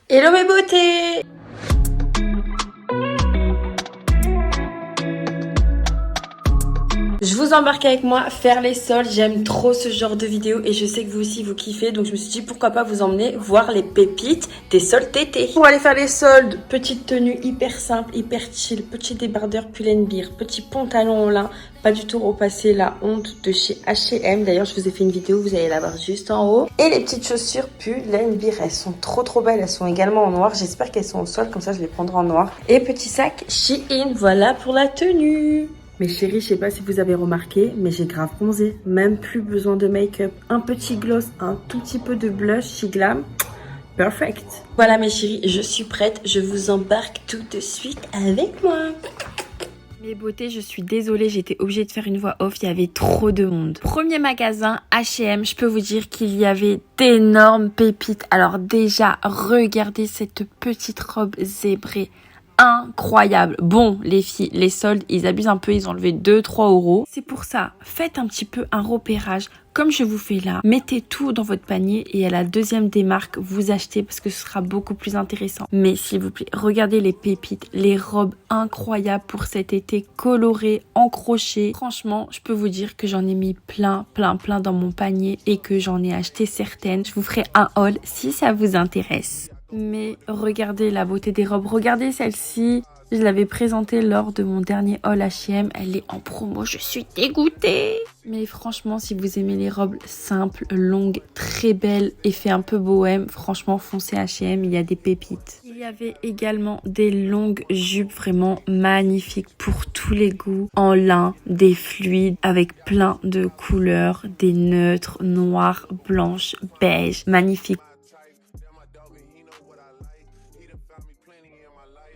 Hello mes beautés! Je vous embarque avec moi faire les soldes, j'aime trop ce genre de vidéo et je sais que vous aussi vous kiffez, donc je me suis dit pourquoi pas vous emmener voir les pépites des soldes TT. Pour aller faire les soldes, petite tenue hyper simple, hyper chill, petit débardeur Pull&Bear, petit pantalon en lin, pas du tout repasser la honte de chez H&M. D'ailleurs je vous ai fait une vidéo, vous allez la voir juste en haut. Et les petites chaussures Pull&Bear, elles sont trop belles, elles sont également en noir, j'espère qu'elles sont au solde, comme ça je les prendrai en noir. Et petit sac Shein, voilà pour la tenue. Mes chéris, je sais pas si vous avez remarqué, mais j'ai grave bronzé. Même plus besoin de make-up. Un petit gloss, un tout petit peu de blush chez Glam. Perfect. Voilà mes chéris, je suis prête. Je vous embarque tout de suite avec moi. Mes beautés, je suis désolée, j'étais obligée de faire une voix off, il y avait trop de monde. Premier magasin, H&M, je peux vous dire qu'il y avait d'énormes pépites. Alors déjà, regardez cette petite robe zébrée. Incroyable. Bon, les filles, les soldes, ils abusent un peu, ils ont enlevé 2-3 euros. C'est pour ça, faites un petit peu un repérage, comme je vous fais là. Mettez tout dans votre panier et à la deuxième démarque, vous achetez parce que ce sera beaucoup plus intéressant. Mais s'il vous plaît, regardez les pépites, les robes incroyables pour cet été, colorées, encrochées. Franchement, je peux vous dire que j'en ai mis plein dans mon panier et que j'en ai acheté certaines. Je vous ferai un haul si ça vous intéresse. Mais regardez la beauté des robes, regardez celle-ci, je l'avais présentée lors de mon dernier haul H&M, elle est en promo, je suis dégoûtée. Mais franchement, si vous aimez les robes simples, longues, très belles, effet un peu bohème, franchement foncez H&M, il y a des pépites. Il y avait également des longues jupes vraiment magnifiques pour tous les goûts, en lin, des fluides avec plein de couleurs, des neutres, noires, blanches, beige, magnifiques.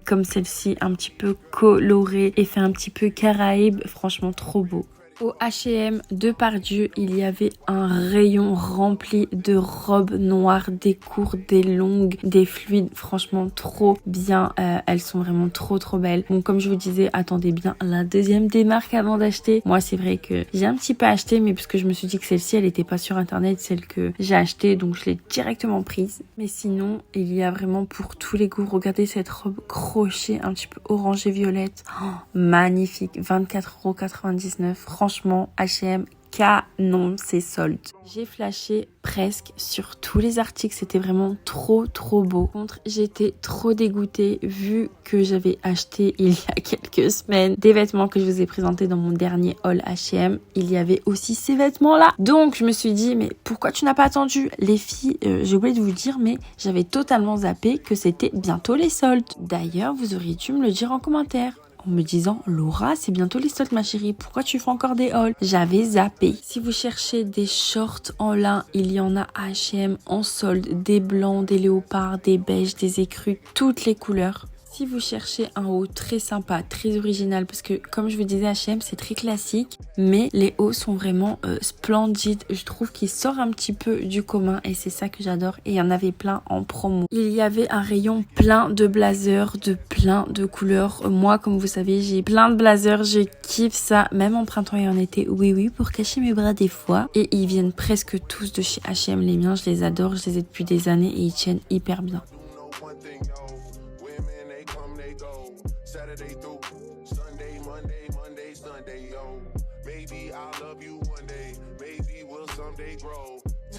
Comme celle-ci, un petit peu colorée, effet un petit peu Caraïbe, franchement trop beau. Au H&M de Pardieu, il y avait un rayon rempli de robes noires, des courtes, des longues, des fluides. Franchement, trop bien. Elles sont vraiment trop belles. Bon, comme je vous disais, attendez bien la deuxième démarque avant d'acheter. Moi, c'est vrai que j'ai un petit peu acheté, mais parce que je me suis dit que celle-ci, elle n'était pas sur Internet, celle que j'ai achetée, donc je l'ai directement prise. Mais sinon, il y a vraiment pour tous les goûts. Regardez cette robe crochet, un petit peu orange et violette. Oh, magnifique. 24,99 €. Franchement, H&M, canon, c'est soldes. J'ai flashé presque sur tous les articles, c'était vraiment trop beau. Par contre, j'étais trop dégoûtée vu que j'avais acheté il y a quelques semaines des vêtements que je vous ai présentés dans mon dernier haul H&M. Il y avait aussi ces vêtements-là. Donc, je me suis dit, mais pourquoi tu n'as pas attendu? Les filles, j'ai oublié de vous dire, mais j'avais totalement zappé que c'était bientôt les soldes. D'ailleurs, vous auriez dû me le dire en commentaire. En me disant, Laura, c'est bientôt les soldes ma chérie, pourquoi tu fais encore des hauls? J'avais zappé. Si vous cherchez des shorts en lin, il y en a à H&M en solde, des blancs, des léopards, des beiges, des écrus, toutes les couleurs. Si vous cherchez un haut très sympa, très original, parce que comme je vous disais, H&M c'est très classique, mais les hauts sont vraiment splendides. Je trouve qu'ils sortent un petit peu du commun et c'est ça que j'adore. Et il y en avait plein en promo. Il y avait un rayon plein de blazers, de plein de couleurs. Moi, comme vous savez, j'ai plein de blazers, je kiffe ça, même en printemps et en été. Oui, pour cacher mes bras des fois. Et ils viennent presque tous de chez H&M, les miens, je les adore, je les ai depuis des années et ils tiennent hyper bien.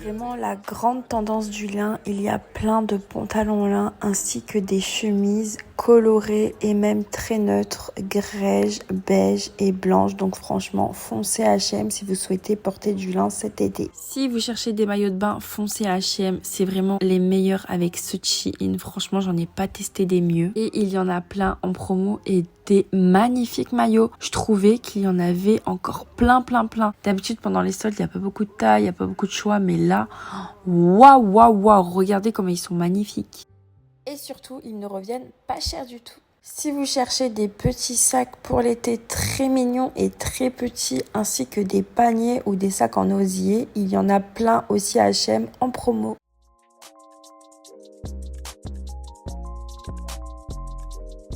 Vraiment la grande tendance du lin, il y a plein de pantalons lin ainsi que des chemises colorées et même très neutres, grège, beige et blanche. Donc franchement, foncez à H&M si vous souhaitez porter du lin cet été. Si vous cherchez des maillots de bain, foncez à H&M. C'est vraiment les meilleurs avec ce Shein. Franchement, j'en ai pas testé des mieux. Et il y en a plein en promo et des magnifiques maillots. Je trouvais qu'il y en avait encore plein. D'habitude, pendant les soldes, il n'y a pas beaucoup de taille, il n'y a pas beaucoup de choix. Mais là, waouh, regardez comment ils sont magnifiques. Et surtout, ils ne reviennent pas cher du tout. Si vous cherchez des petits sacs pour l'été très mignons et très petits, ainsi que des paniers ou des sacs en osier, il y en a plein aussi à H&M en promo.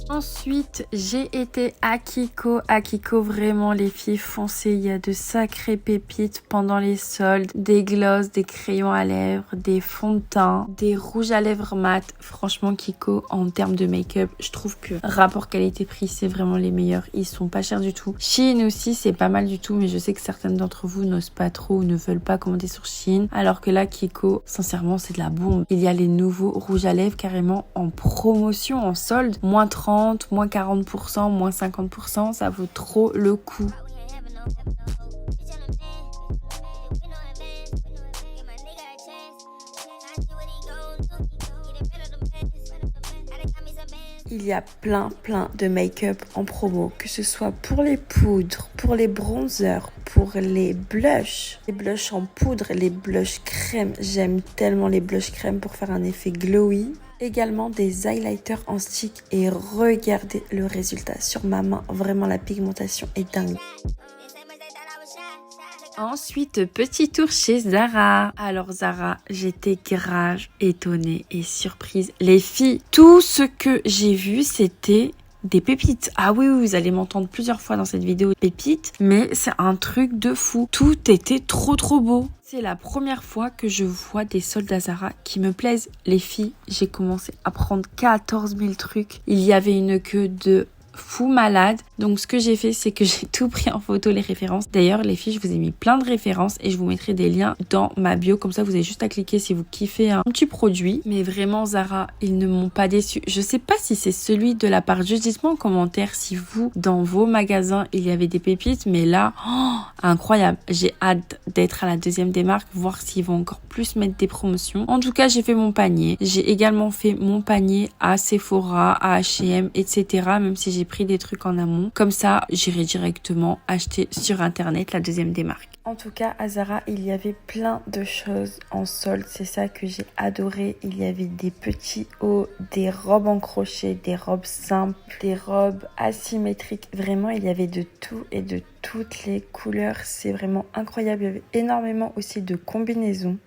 Ensuite, j'ai été à Kiko. À Kiko, vraiment, les filles, foncez. Il y a de sacrées pépites pendant les soldes. Des glosses, des crayons à lèvres, des fonds de teint, des rouges à lèvres mat. Franchement, Kiko, en termes de make-up, je trouve que rapport qualité-prix, c'est vraiment les meilleurs. Ils sont pas chers du tout. Shein aussi, c'est pas mal du tout, mais je sais que certaines d'entre vous n'osent pas trop ou ne veulent pas commander sur Shein. Alors que là, Kiko, sincèrement, c'est de la bombe. Il y a les nouveaux rouges à lèvres carrément en promotion, en solde. Moins 30, moins 40%, moins 50%, ça vaut trop le coup. Il y a plein de make-up en promo, que ce soit pour les poudres, pour les bronzers, pour les blushs en poudre, les blushs crème. J'aime tellement les blushs crème pour faire un effet glowy. Également des highlighters en stick et regardez le résultat sur ma main. Vraiment, la pigmentation est dingue. Ensuite, petit tour chez Zara. Alors Zara, j'étais grave étonnée et surprise. Les filles, tout ce que j'ai vu, c'était des pépites. Ah oui, vous allez m'entendre plusieurs fois dans cette vidéo pépites, mais c'est un truc de fou. Tout était trop beau. C'est la première fois que je vois des soldes à Zara qui me plaisent. Les filles, j'ai commencé à prendre 14 000 trucs. Il y avait une queue de fou malade. Donc ce que j'ai fait, c'est que j'ai tout pris en photo, les références. D'ailleurs les filles, je vous ai mis plein de références et je vous mettrai des liens dans ma bio, comme ça vous avez juste à cliquer si vous kiffez un petit produit. Mais vraiment Zara, ils ne m'ont pas déçu. Je sais pas si c'est celui de la part, juste dites-moi en commentaire si vous, dans vos magasins, il y avait des pépites, mais là, incroyable. J'ai hâte d'être à la deuxième des marques, voir s'ils vont encore plus mettre des promotions. En tout cas, j'ai fait mon panier. J'ai également fait mon panier à Sephora, à H&M, etc. Même si j'ai pris des trucs en amont. Comme ça, j'irai directement acheter sur internet la deuxième des marques. En tout cas, à Zara, il y avait plein de choses en solde. C'est ça que j'ai adoré. Il y avait des petits hauts, des robes en crochet, des robes simples, des robes asymétriques. Vraiment, il y avait de tout et de toutes les couleurs. C'est vraiment incroyable. Il y avait énormément aussi de combinaisons.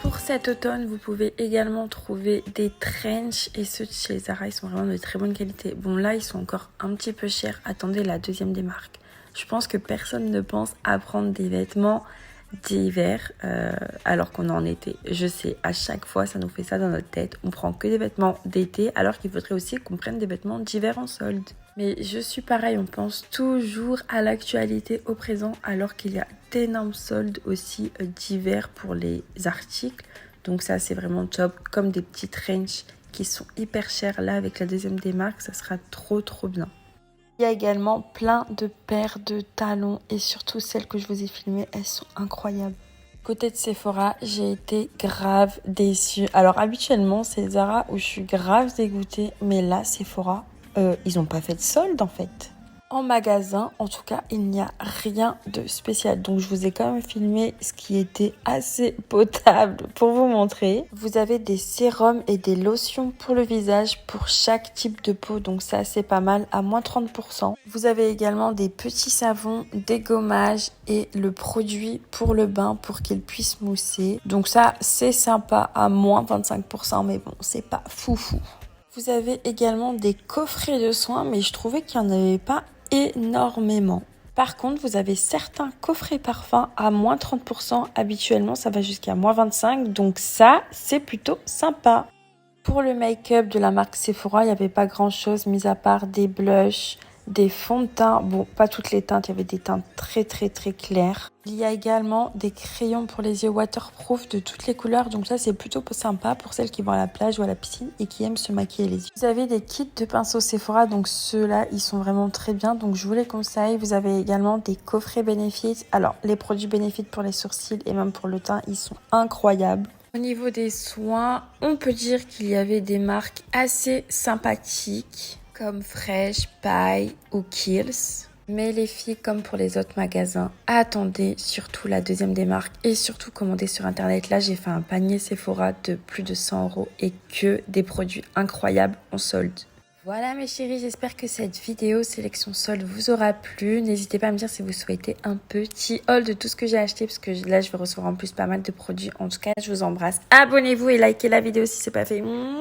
Pour cet automne, vous pouvez également trouver des trench et ceux de chez Zara, ils sont vraiment de très bonne qualité. Bon là, ils sont encore un petit peu chers. Attendez la deuxième des marques. Je pense que personne ne pense à prendre des vêtements d'hiver alors qu'on est en été. Je sais, à chaque fois, ça nous fait ça dans notre tête. On prend que des vêtements d'été alors qu'il faudrait aussi qu'on prenne des vêtements d'hiver en solde. Mais je suis pareil, on pense toujours à l'actualité, au présent, alors qu'il y a d'énormes soldes aussi d'hiver pour les articles. Donc ça, c'est vraiment top. Comme des petits trench qui sont hyper chers. Là, avec la deuxième des marques, ça sera trop bien. Il y a également plein de paires de talons et surtout celles que je vous ai filmées, elles sont incroyables. Côté de Sephora, j'ai été grave déçue. Alors habituellement, c'est Zara où je suis grave dégoûtée, mais là, Sephora, ils n'ont pas fait de solde en fait. En magasin, en tout cas, il n'y a rien de spécial. Donc, je vous ai quand même filmé ce qui était assez potable pour vous montrer. Vous avez des sérums et des lotions pour le visage pour chaque type de peau. Donc, ça, c'est pas mal, à moins 30%. Vous avez également des petits savons, des gommages et le produit pour le bain pour qu'il puisse mousser. Donc, ça, c'est sympa, à moins 25%. Mais bon, c'est pas foufou. Vous avez également des coffrets de soins, mais je trouvais qu'il n'y en avait pas énormément. Par contre, vous avez certains coffrets parfums à moins 30%. Habituellement, ça va jusqu'à moins 25%. Donc ça, c'est plutôt sympa. Pour le make-up de la marque Sephora, il n'y avait pas grand-chose, mis à part des blushs, des fonds de teint. Bon, pas toutes les teintes, il y avait des teintes très claires. Il y a également des crayons pour les yeux waterproof de toutes les couleurs. Donc ça, c'est plutôt sympa pour celles qui vont à la plage ou à la piscine et qui aiment se maquiller les yeux. Vous avez des kits de pinceaux Sephora. Donc ceux-là, ils sont vraiment très bien. Donc je vous les conseille. Vous avez également des coffrets Benefit. Alors, les produits Benefit pour les sourcils et même pour le teint, ils sont incroyables. Au niveau des soins, on peut dire qu'il y avait des marques assez sympathiques comme Fresh, Pie ou Kiehl's. Mais les filles, comme pour les autres magasins, attendez surtout la deuxième des marques et surtout commandez sur internet. Là, j'ai fait un panier Sephora de plus de 100 € et que des produits incroyables en solde. Voilà mes chéris, j'espère que cette vidéo sélection solde vous aura plu. N'hésitez pas à me dire si vous souhaitez un petit haul de tout ce que j'ai acheté parce que là, je vais recevoir en plus pas mal de produits. En tout cas, je vous embrasse. Abonnez-vous et likez la vidéo si ce n'est pas fait. Mouah.